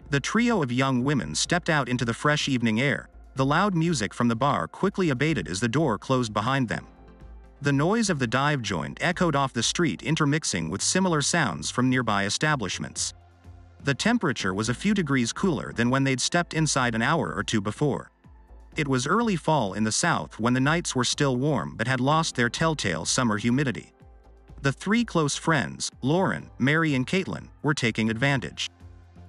The trio of young women stepped out into the fresh evening air. The loud music from the bar quickly abated as the door closed behind them. The noise of the dive joint echoed off the street, intermixing with similar sounds from nearby establishments. The temperature was a few degrees cooler than when they'd stepped inside an hour or two before. It was early fall in the south when the nights were still warm but had lost their telltale summer humidity. The three close friends, Lauren, Mary and Caitlin, were taking advantage.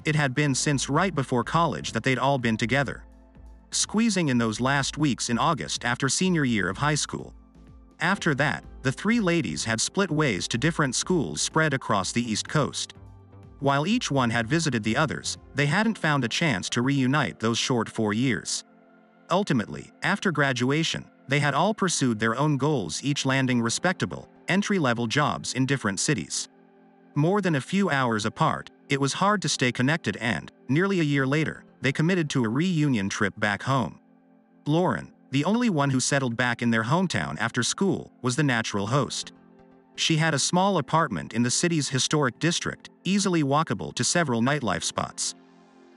It had been since right before college that they'd all been together, squeezing in those last weeks in August after senior year of high school. After that, the three ladies had split ways to different schools spread across the East Coast. While each one had visited the others, they hadn't found a chance to reunite those short 4 years. Ultimately, after graduation, they had all pursued their own goals, each landing respectable, entry-level jobs in different cities. More than a few hours apart, it was hard to stay connected, and, nearly a year later, they committed to a reunion trip back home. Lauren, the only one who settled back in their hometown after school, was the natural host. She had a small apartment in the city's historic district, easily walkable to several nightlife spots.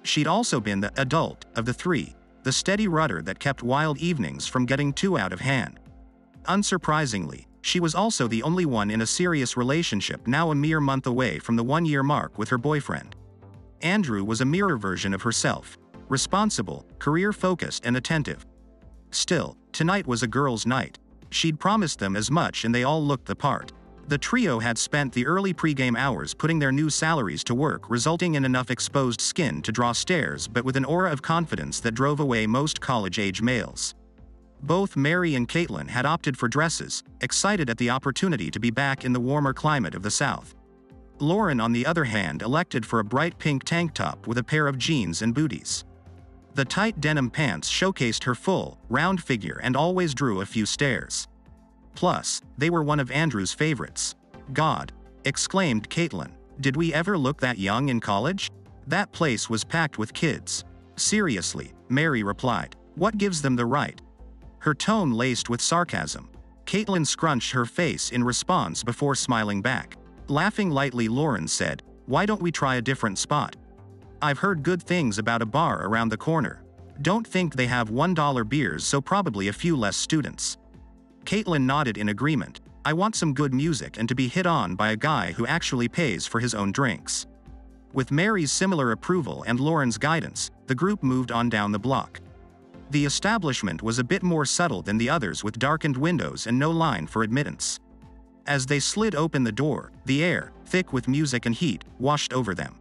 She'd also been the adult of the three, the steady rudder that kept wild evenings from getting too out of hand. Unsurprisingly, she was also the only one in a serious relationship, now a mere month away from the 1-year mark with her boyfriend. Andrew was a mirror version of herself, responsible, career-focused and attentive. Still, tonight was a girls' night. She'd promised them as much and they all looked the part. The trio had spent the early pregame hours putting their new salaries to work, resulting in enough exposed skin to draw stares, but with an aura of confidence that drove away most college-age males. Both Mary and Caitlin had opted for dresses, excited at the opportunity to be back in the warmer climate of the South. Lauren, on the other hand, elected for a bright pink tank top with a pair of jeans and booties. The tight denim pants showcased her full, round figure and always drew a few stares. Plus, they were one of Andrew's favorites. "God!" exclaimed Caitlin. "Did we ever look that young in college? That place was packed with kids." "Seriously," Mary replied. "What gives them the right?" Her tone laced with sarcasm. Caitlin scrunched her face in response before smiling back. Laughing lightly, Lauren said, "Why don't we try a different spot? I've heard good things about a bar around the corner. Don't think they have $1 beers, so probably a few less students." Caitlin nodded in agreement. "I want some good music and to be hit on by a guy who actually pays for his own drinks." With Mary's similar approval and Lauren's guidance, the group moved on down the block. The establishment was a bit more subtle than the others, with darkened windows and no line for admittance. As they slid open the door, the air, thick with music and heat, washed over them.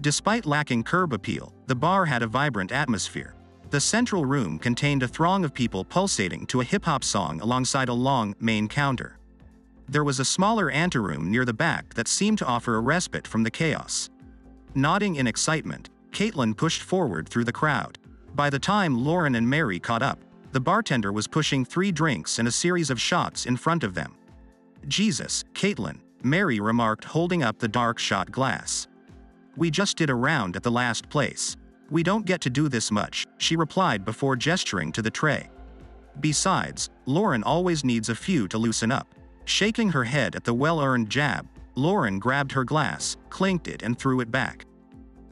Despite lacking curb appeal, the bar had a vibrant atmosphere. The central room contained a throng of people pulsating to a hip-hop song alongside a long, main counter. There was a smaller anteroom near the back that seemed to offer a respite from the chaos. Nodding in excitement, Caitlin pushed forward through the crowd. By the time Lauren and Mary caught up, the bartender was pushing 3 drinks and a series of shots in front of them. "Jesus, Caitlin," Mary remarked, holding up the dark shot glass. "We just did a round at the last place. We don't get to do this much," she replied before gesturing to the tray. "Besides, Lauren always needs a few to loosen up." Shaking her head at the well-earned jab, Lauren grabbed her glass, clinked it and threw it back.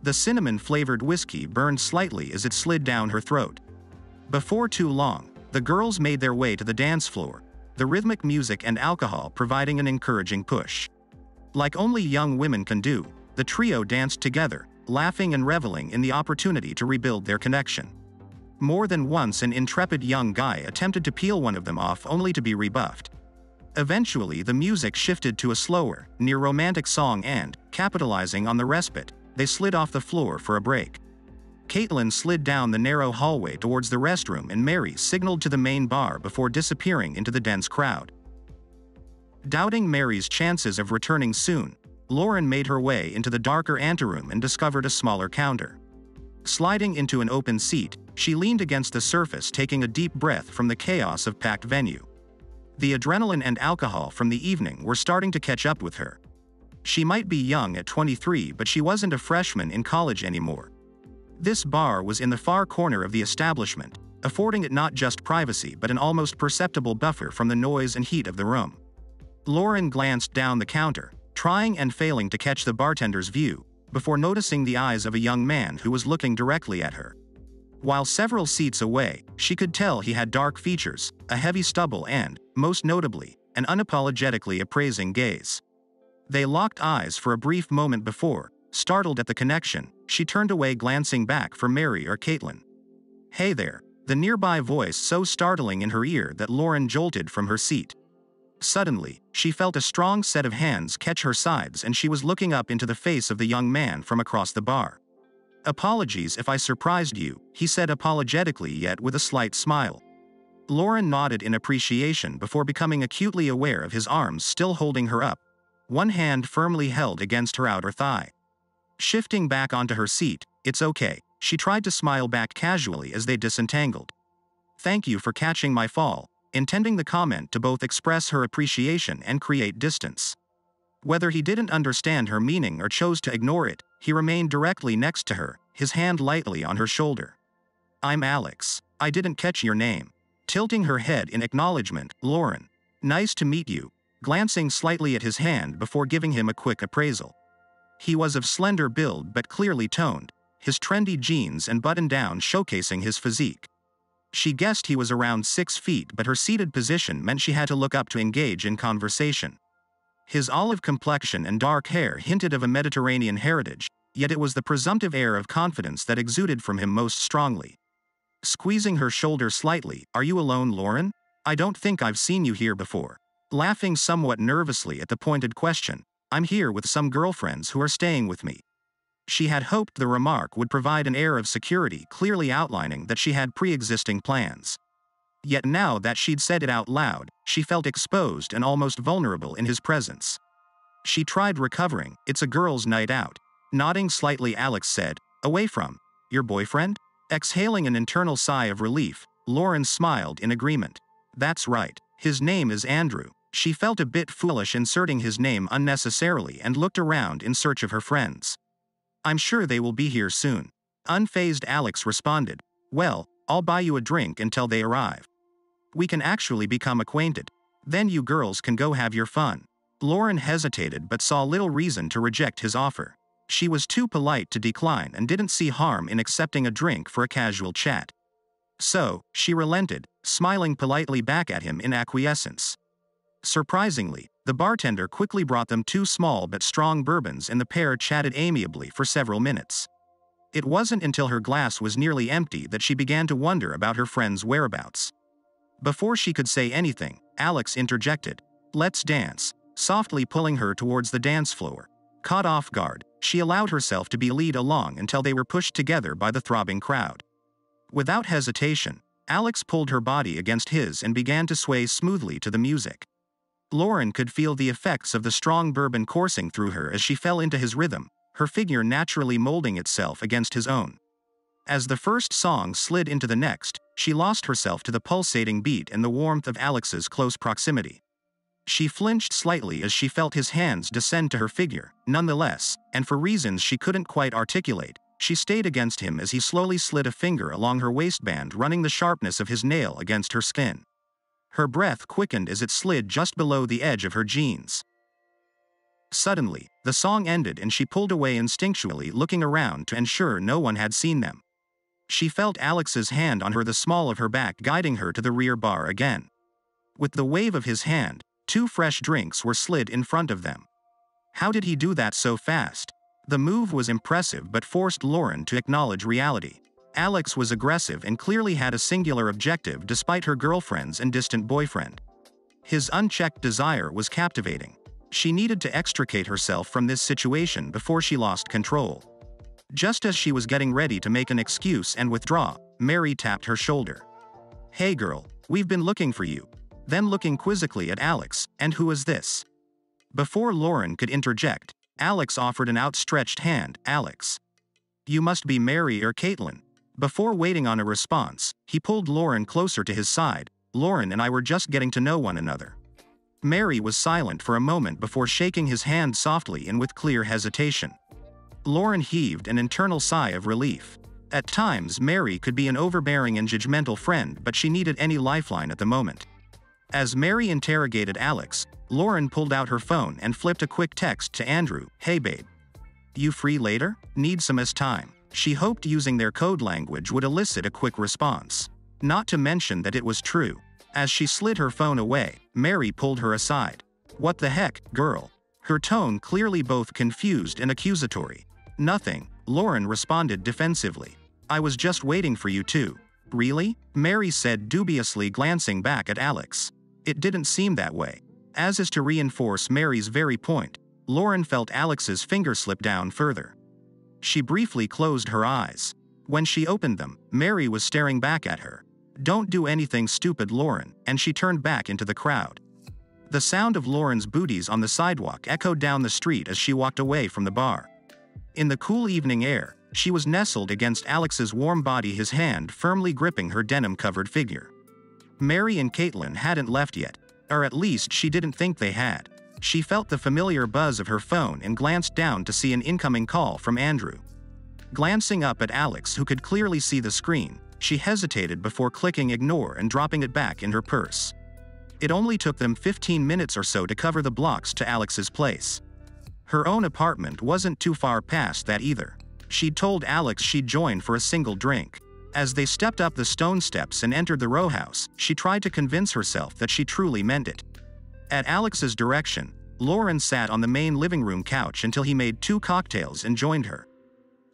The cinnamon-flavored whiskey burned slightly as it slid down her throat. Before too long, the girls made their way to the dance floor, the rhythmic music and alcohol providing an encouraging push. Like only young women can do, the trio danced together, laughing and reveling in the opportunity to rebuild their connection. More than once an intrepid young guy attempted to peel one of them off, only to be rebuffed. Eventually the music shifted to a slower, near-romantic song and, capitalizing on the respite, they slid off the floor for a break. Caitlin slid down the narrow hallway towards the restroom and Mary signaled to the main bar before disappearing into the dense crowd. Doubting Mary's chances of returning soon, Lauren made her way into the darker anteroom and discovered a smaller counter. Sliding into an open seat, she leaned against the surface, taking a deep breath from the chaos of packed venue. The adrenaline and alcohol from the evening were starting to catch up with her. She might be young at 23, but she wasn't a freshman in college anymore. This bar was in the far corner of the establishment, affording it not just privacy but an almost perceptible buffer from the noise and heat of the room. Lauren glanced down the counter, trying and failing to catch the bartender's view, before noticing the eyes of a young man who was looking directly at her. While several seats away, she could tell he had dark features, a heavy stubble and, most notably, an unapologetically appraising gaze. They locked eyes for a brief moment before, startled at the connection, she turned away glancing back for Mary or Caitlin. "Hey there," the nearby voice so startling in her ear that Lauren jolted from her seat. Suddenly, she felt a strong set of hands catch her sides and she was looking up into the face of the young man from across the bar. "Apologies if I surprised you," he said apologetically yet with a slight smile. Lauren nodded in appreciation before becoming acutely aware of his arms still holding her up, one hand firmly held against her outer thigh. Shifting back onto her seat, "It's okay," she tried to smile back casually as they disentangled. "Thank you for catching my fall," intending the comment to both express her appreciation and create distance. Whether he didn't understand her meaning or chose to ignore it, he remained directly next to her, his hand lightly on her shoulder. "I'm Alex. I didn't catch your name." Tilting her head in acknowledgement, Lauren. "Nice to meet you," glancing slightly at his hand before giving him a quick appraisal. He was of slender build but clearly toned, his trendy jeans and button-down showcasing his physique. She guessed he was around 6 feet, but her seated position meant she had to look up to engage in conversation. His olive complexion and dark hair hinted of a Mediterranean heritage, yet it was the presumptive air of confidence that exuded from him most strongly. Squeezing her shoulder slightly, "Are you alone, Lauren? I don't think I've seen you here before." Laughing somewhat nervously at the pointed question, "I'm here with some girlfriends who are staying with me." She had hoped the remark would provide an air of security, clearly outlining that she had pre-existing plans. Yet now that she'd said it out loud, she felt exposed and almost vulnerable in his presence. She tried recovering. "It's a girls' night out." Nodding slightly, Alex said, "Away from your boyfriend?" Exhaling an internal sigh of relief, Lauren smiled in agreement. "That's right. His name is Andrew." She felt a bit foolish inserting his name unnecessarily and looked around in search of her friends. "I'm sure they will be here soon." Unfazed, Alex responded, "Well, I'll buy you a drink until they arrive. We can actually become acquainted. Then you girls can go have your fun." Lauren hesitated but saw little reason to reject his offer. She was too polite to decline and didn't see harm in accepting a drink for a casual chat. So, she relented, smiling politely back at him in acquiescence. Surprisingly, the bartender quickly brought them 2 small but strong bourbons and the pair chatted amiably for several minutes. It wasn't until her glass was nearly empty that she began to wonder about her friend's whereabouts. Before she could say anything, Alex interjected, "Let's dance," softly pulling her towards the dance floor. Caught off guard, she allowed herself to be led along until they were pushed together by the throbbing crowd. Without hesitation, Alex pulled her body against his and began to sway smoothly to the music. Lauren could feel the effects of the strong bourbon coursing through her as she fell into his rhythm, her figure naturally molding itself against his own. As the first song slid into the next, she lost herself to the pulsating beat and the warmth of Alex's close proximity. She flinched slightly as she felt his hands descend to her figure. Nonetheless, and for reasons she couldn't quite articulate, she stayed against him as he slowly slid a finger along her waistband, running the sharpness of his nail against her skin. Her breath quickened as it slid just below the edge of her jeans. Suddenly, the song ended and she pulled away instinctually, looking around to ensure no one had seen them. She felt Alex's hand on the small of her back guiding her to the rear bar again. With the wave of his hand, 2 fresh drinks were slid in front of them. How did he do that so fast? The move was impressive but forced Lauren to acknowledge reality. Alex was aggressive and clearly had a singular objective despite her girlfriends and distant boyfriend. His unchecked desire was captivating. She needed to extricate herself from this situation before she lost control. Just as she was getting ready to make an excuse and withdraw, Mary tapped her shoulder. "Hey girl, we've been looking for you." Then looking quizzically at Alex, "And who is this?" Before Lauren could interject, Alex offered an outstretched hand. "Alex. You must be Mary or Caitlin." Before waiting on a response, he pulled Lauren closer to his side. "Lauren and I were just getting to know one another." Mary was silent for a moment before shaking his hand softly and with clear hesitation. Lauren heaved an internal sigh of relief. At times Mary could be an overbearing and judgmental friend, but she needed any lifeline at the moment. As Mary interrogated Alex, Lauren pulled out her phone and flipped a quick text to Andrew. "Hey babe. You free later? Need some time. She hoped using their code language would elicit a quick response. Not to mention that it was true. As she slid her phone away, Mary pulled her aside. What the heck, girl? Her tone clearly both confused and accusatory. Nothing, Lauren responded defensively. I was just waiting for you too. Really? Mary said dubiously, glancing back at Alex. It didn't seem that way. As is to reinforce Mary's very point, Lauren felt Alex's finger slip down further. She briefly closed her eyes. When she opened them, Mary was staring back at her. Don't do anything stupid, Lauren, and she turned back into the crowd. The sound of Lauren's booties on the sidewalk echoed down the street as she walked away from the bar. In the cool evening air, she was nestled against Alex's warm body, his hand firmly gripping her denim-covered figure. Mary and Caitlin hadn't left yet, or at least she didn't think they had. She felt the familiar buzz of her phone and glanced down to see an incoming call from Andrew. Glancing up at Alex, who could clearly see the screen, she hesitated before clicking ignore and dropping it back in her purse. It only took them 15 minutes or so to cover the blocks to Alex's place. Her own apartment wasn't too far past that either. She'd told Alex she'd join for a single drink. As they stepped up the stone steps and entered the row house, she tried to convince herself that she truly meant it. At Alex's direction, Lauren sat on the main living room couch until he made 2 cocktails and joined her.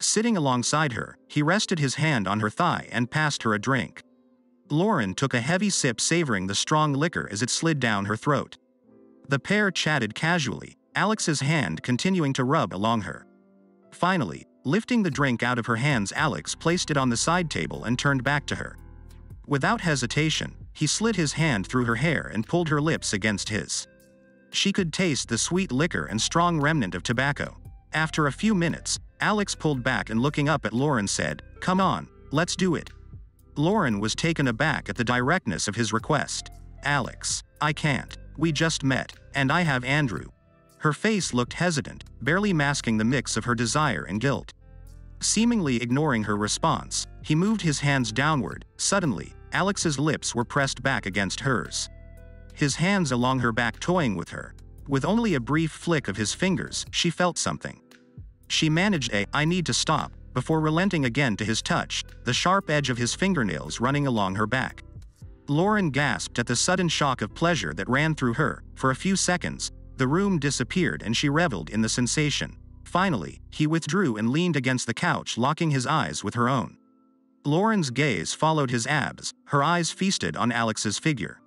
Sitting alongside her, he rested his hand on her thigh and passed her a drink. Lauren took a heavy sip, savoring the strong liquor as it slid down her throat. The pair chatted casually, Alex's hand continuing to rub along her. Finally, lifting the drink out of her hands, Alex placed it on the side table and turned back to her. Without hesitation, he slid his hand through her hair and pulled her lips against his. She could taste the sweet liquor and strong remnant of tobacco. After a few minutes, Alex pulled back and, looking up at Lauren, said, "Come on, let's do it." Lauren was taken aback at the directness of his request. "Alex, I can't. We just met, and I have Andrew." Her face looked hesitant, barely masking the mix of her desire and guilt. Seemingly ignoring her response, he moved his hands downward. Suddenly, Alex's lips were pressed back against hers. His hands along her back, toying with her. With only a brief flick of his fingers, she felt something. She managed a "I need to stop" before relenting again to his touch, the sharp edge of his fingernails running along her back. Lauren gasped at the sudden shock of pleasure that ran through her. For a few seconds, the room disappeared and she reveled in the sensation. Finally, he withdrew and leaned against the couch, locking his eyes with her own. Lauren's gaze followed his abs, her eyes feasted on Alex's figure.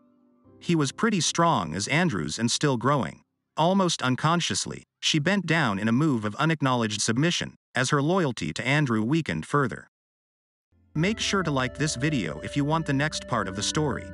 He was pretty strong as Andrew's and still growing. Almost unconsciously, she bent down in a move of unacknowledged submission, as her loyalty to Andrew weakened further. Make sure to like this video if you want the next part of the story.